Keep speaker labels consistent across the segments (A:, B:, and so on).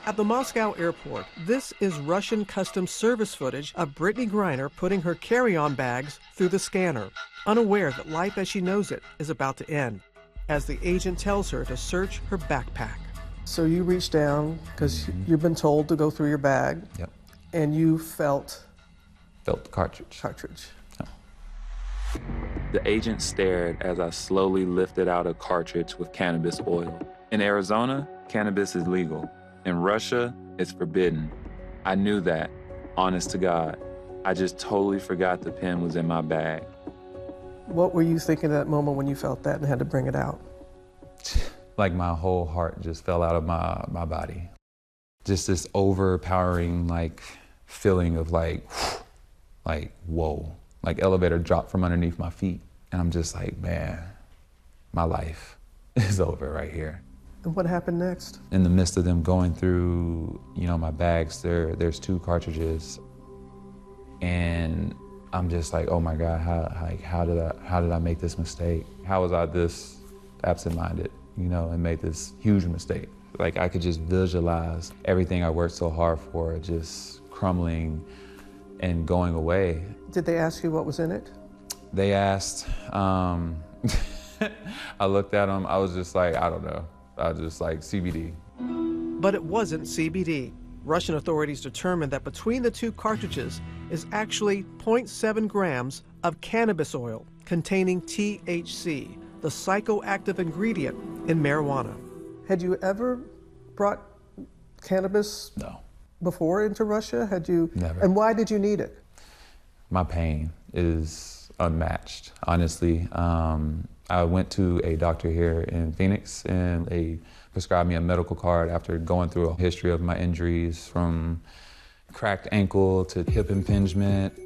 A: At the Moscow airport, this is Russian Customs Service footage of Brittney Griner putting her carry-on bags through the scanner, unaware that life as she knows it is about to end, as the agent tells her to search her backpack. So you reached down, because you've been told to go through your bag,
B: Yep.
A: and you felt
B: the cartridge.
A: Yep.
C: The agent stared as I slowly lifted out a cartridge with cannabis oil. In Arizona, cannabis is legal. In Russia, it's forbidden. I knew that, honest to God. I just totally forgot the pen was in my bag.
A: What were you thinking at that moment when you felt that and had to bring it out?
B: Like my whole heart just fell out of my body. Just this overpowering feeling of like, whoa. Like elevator dropped from underneath my feet. And I'm just like, man, my life is over right here.
A: And what happened next?
B: In the midst of them going through, my bags, there's 2 cartridges. And I'm just like, oh my God, how did I make this mistake? How was I this absent-minded, and made this huge mistake? Like I could just visualize everything I worked so hard for just crumbling and going away.
A: Did they ask you what was in it?
B: They asked, I looked at them, I was just like, I don't know. I was just like, CBD.
A: But it wasn't CBD. Russian authorities determined that between the 2 cartridges is actually 0.7 grams of cannabis oil containing THC, the psychoactive ingredient in marijuana. Had you ever brought cannabis before into Russia? Had you?
B: Never.
A: And why did you need it?
B: My pain is unmatched, honestly. I went to a doctor here in Phoenix and they prescribed me a medical card after going through a history of my injuries, from cracked ankle to hip impingement,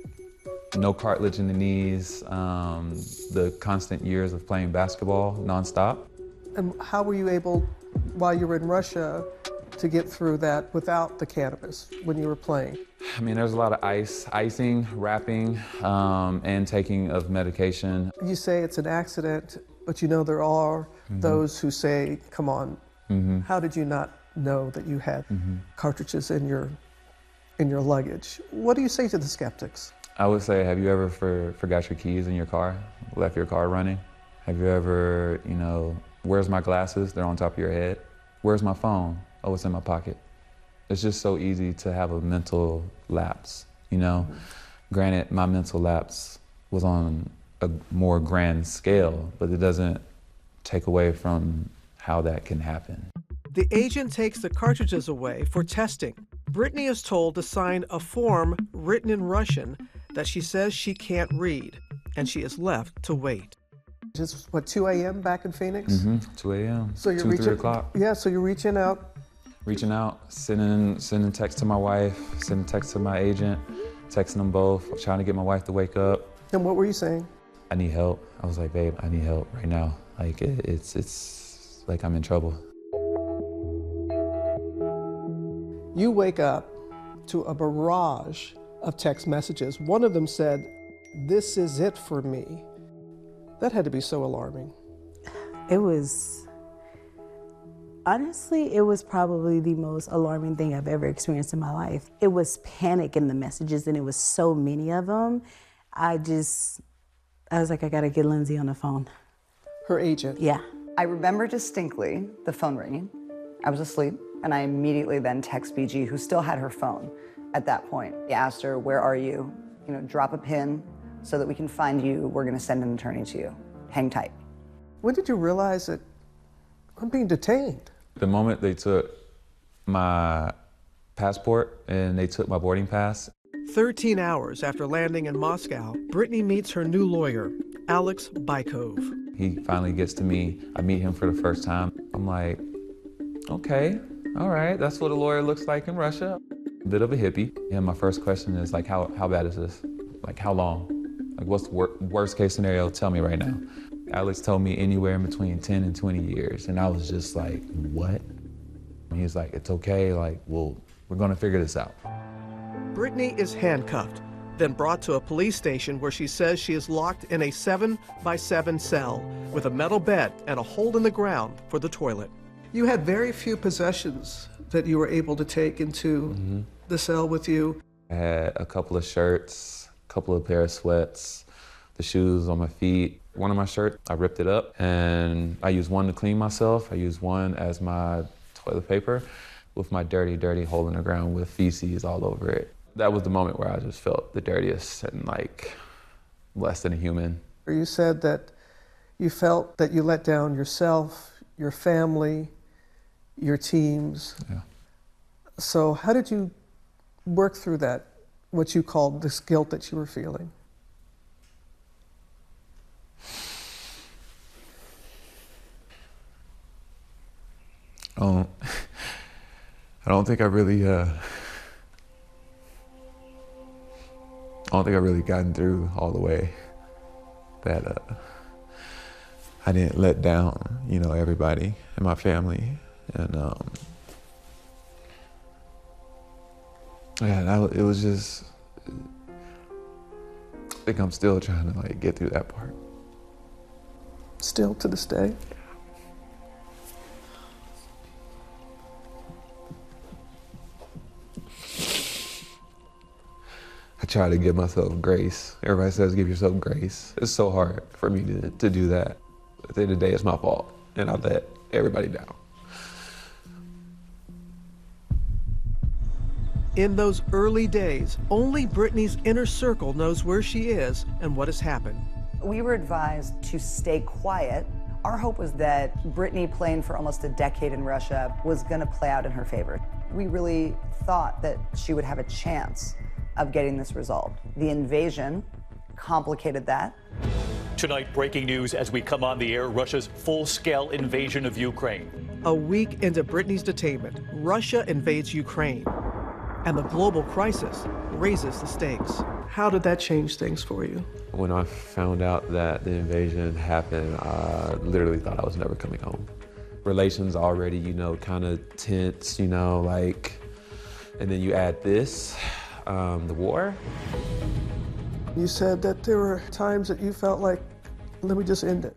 B: no cartilage in the knees, the constant years of playing basketball nonstop.
A: And how were you able, while you were in Russia, to get through that without the cannabis when you were playing?
B: I mean, there's a lot of icing, wrapping, and taking of medication.
A: You say it's an accident, but there are those who say, come on, how did you not know that you had cartridges in your luggage? What do you say to the skeptics?
B: I would say, have you ever forgot your keys in your car, left your car running? Have you ever, where's my glasses? They're on top of your head. Where's my phone? Oh, it's in my pocket. It's just so easy to have a mental lapse, Granted, my mental lapse was on a more grand scale, but it doesn't take away from how that can happen.
A: The agent takes the cartridges away for testing. Brittney is told to sign a form written in Russian that she says she can't read, and she is left to wait. Just, 2 a.m. back in Phoenix?
B: 2 a.m.,
A: so you're
B: 3 o'clock.
A: Yeah, so you're reaching out.
B: Sending text to my wife, sending text to my agent, texting them both, trying to get my wife to wake up.
A: And what were you saying?
B: I need help. I was like, babe, I need help right now. Like, it's like I'm in trouble.
A: You wake up to a barrage of text messages. One of them said, "This is it for me." That had to be so alarming.
D: Honestly, it was probably the most alarming thing I've ever experienced in my life. It was panic in the messages, and it was so many of them. I was like, I gotta get Linsey on the phone.
A: Her agent?
D: Yeah.
E: I remember distinctly the phone ringing. I was asleep, and I immediately then text BG, who still had her phone at that point. I asked her, where are you? Drop a pin so that we can find you. We're gonna send an attorney to you. Hang tight.
A: When did you realize that I'm being detained?
B: The moment they took my passport and they took my boarding pass.
A: 13 hours after landing in Moscow, Brittney meets her new lawyer, Alex Bykov.
B: He finally gets to me. I meet him for the first time. I'm like, okay, all right, that's what a lawyer looks like in Russia. A bit of a hippie. And my first question is like, how bad is this? Like, how long? Like, what's the worst case scenario? Tell me right now. Alex told me anywhere in between 10 and 20 years. And I was just like, what? And he's like, it's okay, like, we're gonna figure this out.
A: Brittney is handcuffed, then brought to a police station where she says she is locked in a 7-by-7 cell with a metal bed and a hole in the ground for the toilet. You had very few possessions that you were able to take into the cell with you.
B: I had a couple of shirts, a couple of pair of sweats, the shoes on my feet. One of my shirts, I ripped it up, and I used one to clean myself. I used one as my toilet paper with my dirty, dirty hole in the ground with feces all over it. That was the moment where I just felt the dirtiest and like less than a human.
A: You said that you felt that you let down yourself, your family, your teams.
B: Yeah.
A: So how did you work through that, what you called this guilt that you were feeling?
B: I don't think I really gotten through all the way that I didn't let down, you know, everybody in my family. And yeah, it was just, I think I'm still trying to like get through that part.
A: Still to this day?
B: I try to give myself grace. Everybody says give yourself grace. It's so hard for me to do that. At the end of the day, it's my fault, and I let everybody down.
A: In those early days, only Brittney's inner circle knows where she is and what has happened.
E: We were advised to stay quiet. Our hope was that Brittney playing for almost a decade in Russia was going to play out in her favor. We really thought that she would have a chance of getting this resolved. The invasion complicated that.
F: Tonight, breaking news as we come on the air, Russia's full-scale invasion of Ukraine.
A: A week into Brittney's detainment, Russia invades Ukraine, and the global crisis raises the stakes. How did that change things for you?
B: When I found out that the invasion happened, I literally thought I was never coming home. Relations already, you know, kind of tense, you know, like, and then you add this, the war.
A: You said that there were times that you felt like, let me just end it.